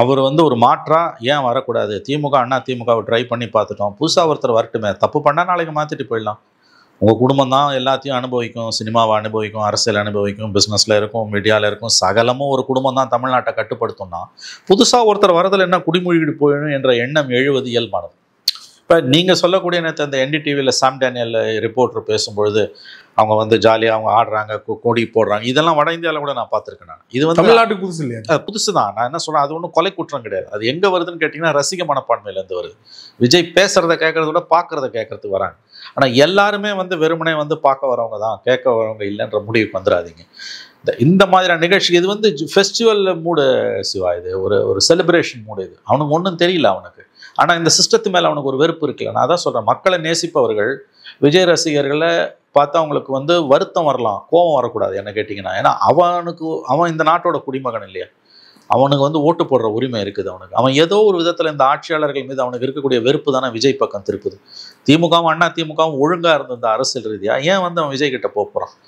அவர் வந்து ஒரு மாற்றா ஏன் வரக்கூடாது? திமுக, அண்ணா திமுகவை ட்ரை பண்ணி பார்த்துட்டோம். புதுசா ஒருத்தர் வரட்டுமே. தப்பு பண்ணா நாளைக்கு மாத்திட்டு போயிடலாம். உங்க குடும்பம் தான் எல்லாத்தையும் அனுபவிக்கும். சினிமாவ அனுபவிக்கும், அரசியல் அனுபவிக்கும், பிசினஸ்ல இருக்கும், மீடியால இருக்கும். சகலமும் ஒரு குடும்பம் தான் தமிழ்நாட்ட கட்டுப்படுத்தும்னா, புதுசா ஒருத்தர் வரதுல என்ன குடிமூழ்கிட்டு போயிடும் என்ற எண்ணம் எழுவது இயல்பானது. இப்ப நீங்க சொல்லக்கூடிய நேத்து அந்த என்டிடிவில சாம் டேனியல் ரிப்போர்ட்டர் பேசும்பொழுது, அவங்க வந்து ஜாலியா அவங்க ஆடுறாங்க, கொடி போடுறாங்க. இதெல்லாம் வட இந்தியால கூட நான் பார்த்திருக்கேன் நான். இது வந்து தமிழ்நாட்டுக்கு புதுசு இல்லையா? புதுசு தான். நான் என்ன சொல்றேன், அது ஒண்ணும் கொலை குற்றம் கிடையாது. அது எங்க வருதுன்னு கேட்டீங்கன்னா, ரசிக மனப்பான்மையிலேருந்து வருது. விஜய் பேசுறத கேட்கறத விட பார்க்கறத கேட்கறதுக்கு வராங்க. ஆனா எல்லாருமே வந்து வெறுமனே வந்து பார்க்க வரவங்க தான், கேட்க வரவங்க இல்லைன்ற முடிவுக்கு வந்துடாதீங்க. இந்த மாதிரியான நிகழ்ச்சி இது வந்து ஃபெஸ்டிவல் மூடு சிவா. இது ஒரு ஒரு செலிப்ரேஷன் மூடு. இது அவனுக்கு ஒன்றும் தெரியல அவனுக்கு. ஆனா இந்த சிஸ்டத்து மேல அவனுக்கு ஒரு வெறுப்பு இருக்குல்ல. நான் அதான் சொல்றேன், மக்களை நேசிப்பவர்கள் விஜய் ரசிகர்களை பார்த்தா அவங்களுக்கு வந்து வருத்தம் வரலாம், கோபம் வரக்கூடாது என்ன கேட்டிங்கன்னா. ஏன்னா அவன் இந்த நாட்டோட குடிமகன் இல்லையா? அவனுக்கு வந்து ஓட்டு போடுற உரிமை இருக்குது அவனுக்கு. அவன் ஏதோ ஒரு விதத்தில் இந்த ஆட்சியாளர்கள் மீது அவனுக்கு இருக்கக்கூடிய வெறுப்பு தானே விஜய் பக்கம் திருப்புது. திமுகவும் அண்ணா திமுகவும் ஒழுங்கா இருந்த இந்த அரசியல் ரீதியா ஏன் வந்து அவன் விஜய் கிட்ட போகிறான்?